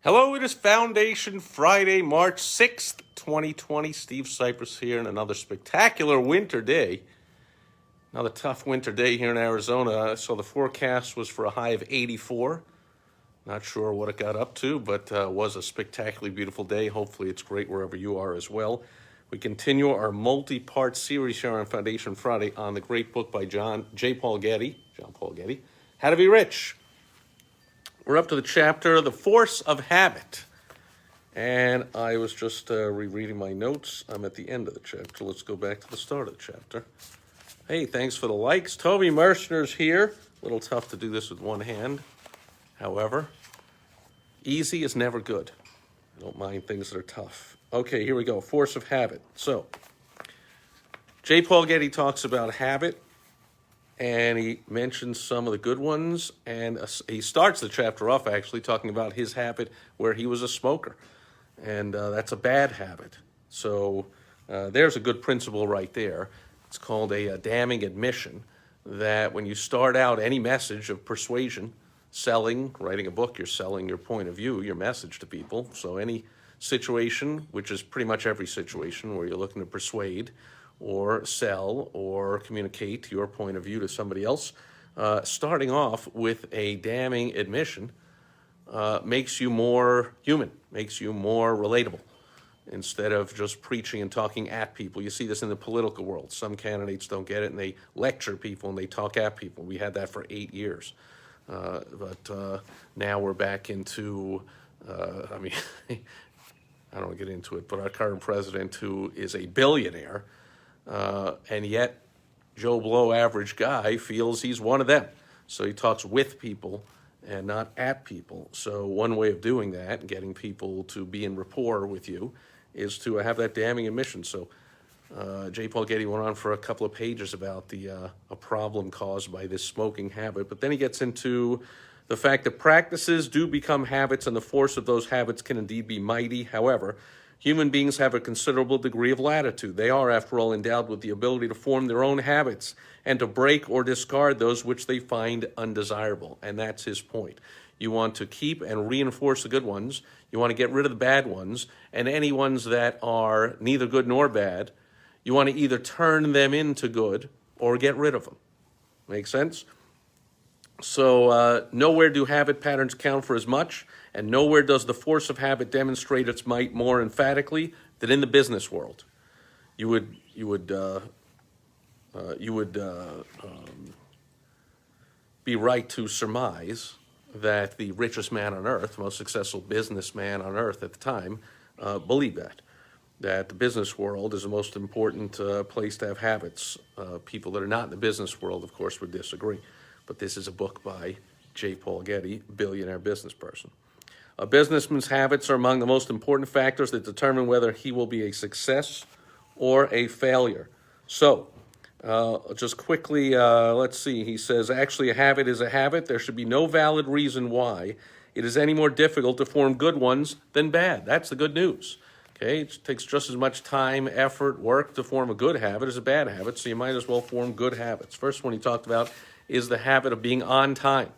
Hello, it is Foundation Friday, March 6th, 2020. Steve Sipress here, and another spectacular winter day. Another tough winter day here in Arizona. So the forecast was for a high of 84. Not sure what it got up to, but was a spectacularly beautiful day. Hopefully it's great wherever you are as well. We continue our multi-part series here on Foundation Friday on the great book by John Paul Getty, How to Be Rich. We're up to the chapter, The Force of Habit. And I was just rereading my notes. I'm at the end of the chapter. Let's go back to the start of the chapter. Hey, thanks for the likes. Toby Mershner's here. A little tough to do this with one hand. However, easy is never good. I don't mind things that are tough. Okay, here we go. Force of habit. So, J. Paul Getty talks about habit. And he mentions some of the good ones, and he starts the chapter off actually talking about his habit where he was a smoker, and that's a bad habit. So there's a good principle right there. It's called a damning admission, that when you start out any message of persuasion, selling, writing a book, you're selling your point of view, your message to people. So any situation, which is pretty much every situation where you're looking to persuade or sell or communicate your point of view to somebody else, starting off with a damning admission makes you more human, makes you more relatable, instead of just preaching and talking at people. You see this in the political world. Some candidates don't get it, and they lecture people and they talk at people. We had that for 8 years. But now we're back into, I don't want to get into it, but our current president, who is a billionaire, and yet Joe Blow, average guy, feels he's one of them. So he talks with people and not at people. So one way of doing that and getting people to be in rapport with you is to have that damning admission. So J. Paul Getty went on for a couple of pages about a problem caused by this smoking habit. But then he gets into the fact that practices do become habits, and the force of those habits can indeed be mighty. However, human beings have a considerable degree of latitude. They are, after all, endowed with the ability to form their own habits and to break or discard those which they find undesirable. And that's his point. You want to keep and reinforce the good ones. You want to get rid of the bad ones. And any ones that are neither good nor bad, you want to either turn them into good or get rid of them. Make sense? So nowhere do habit patterns count for as much, and nowhere does the force of habit demonstrate its might more emphatically than in the business world. You would be right to surmise that the richest man on earth, most successful businessman on earth at the time, believed that the business world is the most important place to have habits. People that are not in the business world, of course, would disagree. But this is a book by J. Paul Getty, billionaire business person. A businessman's habits are among the most important factors that determine whether he will be a success or a failure. So, just quickly, let's see. He says, actually, a habit is a habit. There should be no valid reason why it is any more difficult to form good ones than bad. That's the good news. Okay, it takes just as much time, effort, work to form a good habit as a bad habit, so you might as well form good habits. First one he talked about is the habit of being on time.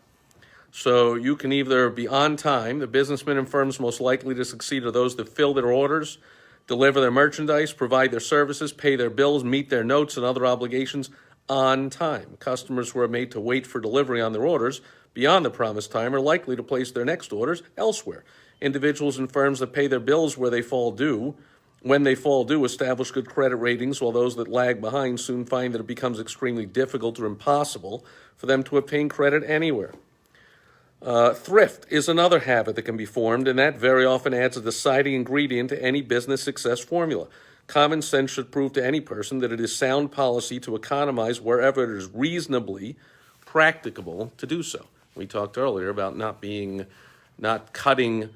So you can either be on time. The businessmen and firms most likely to succeed are those that fill their orders, deliver their merchandise, provide their services, pay their bills, meet their notes and other obligations on time. Customers who are made to wait for delivery on their orders beyond the promised time are likely to place their next orders elsewhere. Individuals and firms that pay their bills when they fall due, establish good credit ratings, while those that lag behind soon find that it becomes extremely difficult or impossible for them to obtain credit anywhere. Thrift is another habit that can be formed, and that very often adds a deciding ingredient to any business success formula. Common sense should prove to any person that it is sound policy to economize wherever it is reasonably practicable to do so. We talked earlier about not cutting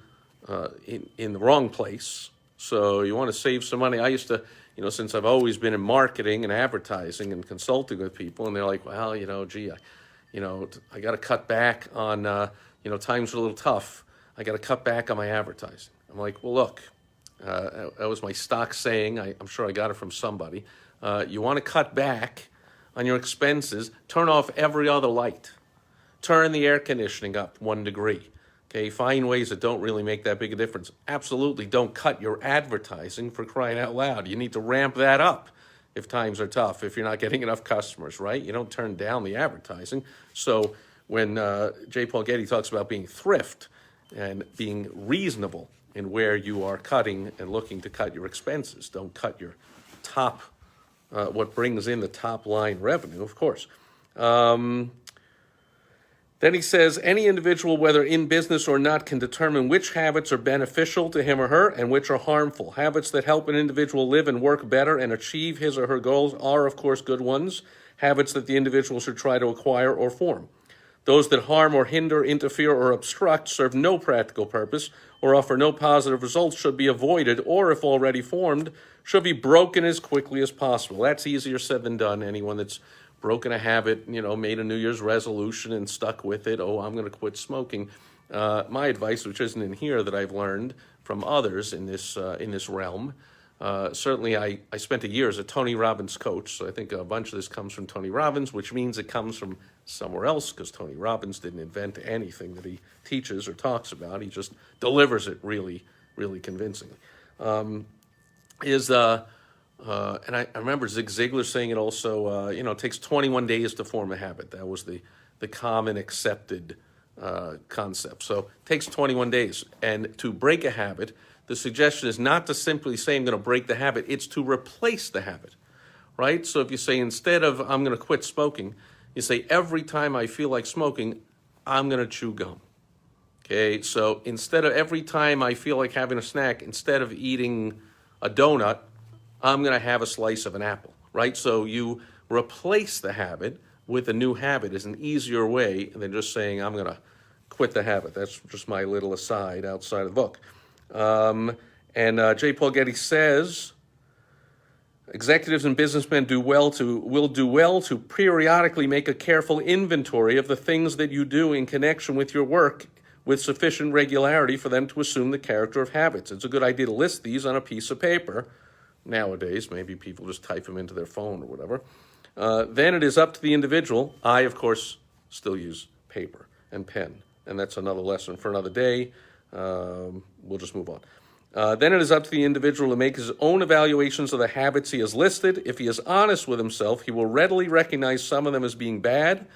in the wrong place. So you want to save some money. I used to, since I've always been in marketing and advertising and consulting with people, and they're like, well, I got to cut back on, times are a little tough. I got to cut back on my advertising. I'm like, well, look, that was my stock saying. I'm sure I got it from somebody. You want to cut back on your expenses, turn off every other light. Turn the air conditioning up 1 degree. Okay, find ways that don't really make that big a difference. Absolutely don't cut your advertising, for crying out loud. You need to ramp that up if times are tough, if you're not getting enough customers, right? You don't turn down the advertising. So when J. Paul Getty talks about being thrift and being reasonable in where you are cutting and looking to cut your expenses, don't cut your top, what brings in the top line revenue, of course. Then he says, any individual, whether in business or not, can determine which habits are beneficial to him or her and which are harmful. Habits that help an individual live and work better and achieve his or her goals are, of course, good ones. Habits that the individual should try to acquire or form. Those that harm or hinder, interfere, or obstruct, serve no practical purpose, or offer no positive results, should be avoided, or if already formed, should be broken as quickly as possible. That's easier said than done. Anyone that's broken a habit, made a New Year's resolution and stuck with it. Oh, I'm going to quit smoking. My advice, which isn't in here, that I've learned from others in this realm. Certainly, I spent a year as a Tony Robbins coach, so I think a bunch of this comes from Tony Robbins, which means it comes from somewhere else, because Tony Robbins didn't invent anything that he teaches or talks about. He just delivers it really, really convincingly. And I remember Zig Ziglar saying it also, it takes 21 days to form a habit. That was the common accepted concept. So it takes 21 days. And to break a habit, the suggestion is not to simply say I'm going to break the habit, it's to replace the habit, right? So if you say instead of I'm going to quit smoking, you say every time I feel like smoking, I'm going to chew gum. Okay, so instead of every time I feel like having a snack, instead of eating a donut, I'm going to have a slice of an apple, right? So you replace the habit with a new habit is an easier way than just saying, I'm going to quit the habit. That's just my little aside outside of the book. J. Paul Getty says, executives and businessmen will do well to periodically make a careful inventory of the things that you do in connection with your work with sufficient regularity for them to assume the character of habits. It's a good idea to list these on a piece of paper. Nowadays, maybe people just type them into their phone or whatever. Then it is up to the individual. I, of course, still use paper and pen, and that's another lesson for another day. We'll just move on. Then it is up to the individual to make his own evaluations of the habits he has listed. If he is honest with himself, he will readily recognize some of them as being bad.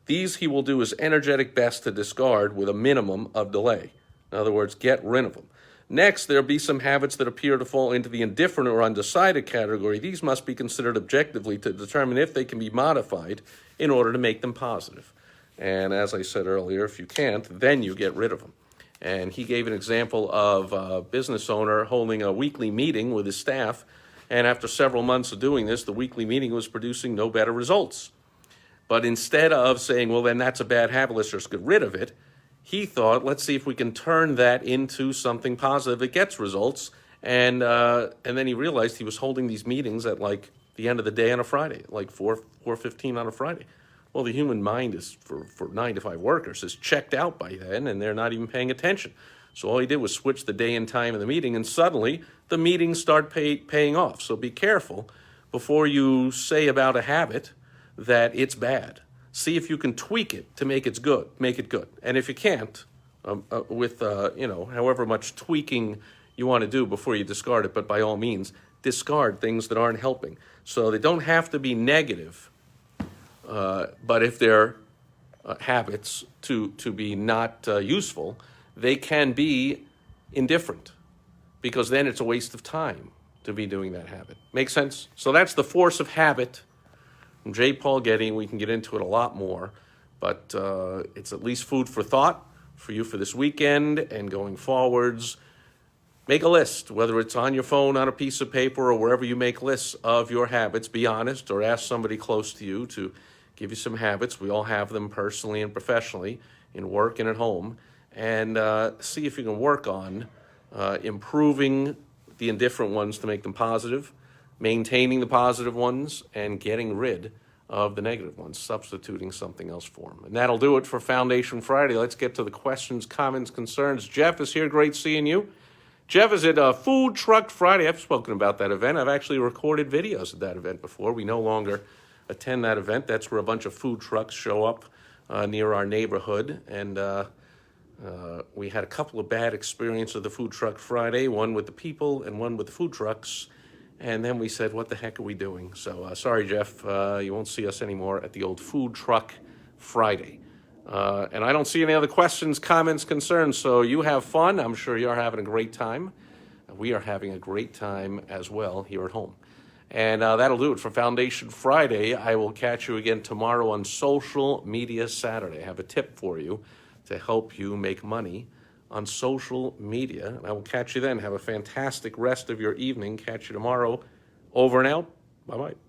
These he will do his energetic best to discard with a minimum of delay. In other words, get rid of them. Next, there will be some habits that appear to fall into the indifferent or undecided category. These must be considered objectively to determine if they can be modified in order to make them positive. And as I said earlier, if you can't, then you get rid of them. And he gave an example of a business owner holding a weekly meeting with his staff, and after several months of doing this, the weekly meeting was producing no better results. But instead of saying, well, then that's a bad habit, let's just get rid of it, he thought, let's see if we can turn that into something positive that gets results. And then he realized he was holding these meetings at like the end of the day on a Friday, like 4:15 on a Friday. Well, the human mind is, for 9 to 5 workers, is checked out by then, and they're not even paying attention. So all he did was switch the day and time of the meeting, and suddenly the meetings start paying off. So be careful before you say about a habit that it's bad. See if you can tweak it to make it good. And if you can't, with however much tweaking you want to do before you discard it, but by all means, discard things that aren't helping. So they don't have to be negative, but if they're habits to be not useful, they can be indifferent, because then it's a waste of time to be doing that habit. Make sense? So that's the force of habit from J. Paul Getty. We can get into it a lot more, but it's at least food for thought for you for this weekend and going forwards. Make a list, whether it's on your phone, on a piece of paper, or wherever you make lists of your habits. Be honest, or ask somebody close to you to give you some habits. We all have them personally and professionally, in work and at home, and see if you can work on improving the indifferent ones to make them positive, maintaining the positive ones, and getting rid of the negative ones, substituting something else for them. And that'll do it for Foundation Friday. Let's get to the questions, comments, concerns. Jeff is here. Great seeing you. Jeff is at Food Truck Friday. I've spoken about that event. I've actually recorded videos of that event before. We no longer attend that event. That's where a bunch of food trucks show up near our neighborhood. And We had a couple of bad experiences with the Food Truck Friday, one with the people and one with the food trucks. And then we said, what the heck are we doing? So sorry, Jeff, you won't see us anymore at the old Food Truck Friday. And I don't see any other questions, comments, concerns. So you have fun. I'm sure you're having a great time. We are having a great time as well here at home. And that'll do it for Foundation Friday. I will catch you again tomorrow on Social Media Saturday. I have a tip for you to help you make money on social media. And I will catch you then. Have a fantastic rest of your evening. Catch you tomorrow. Over and out. Bye-bye.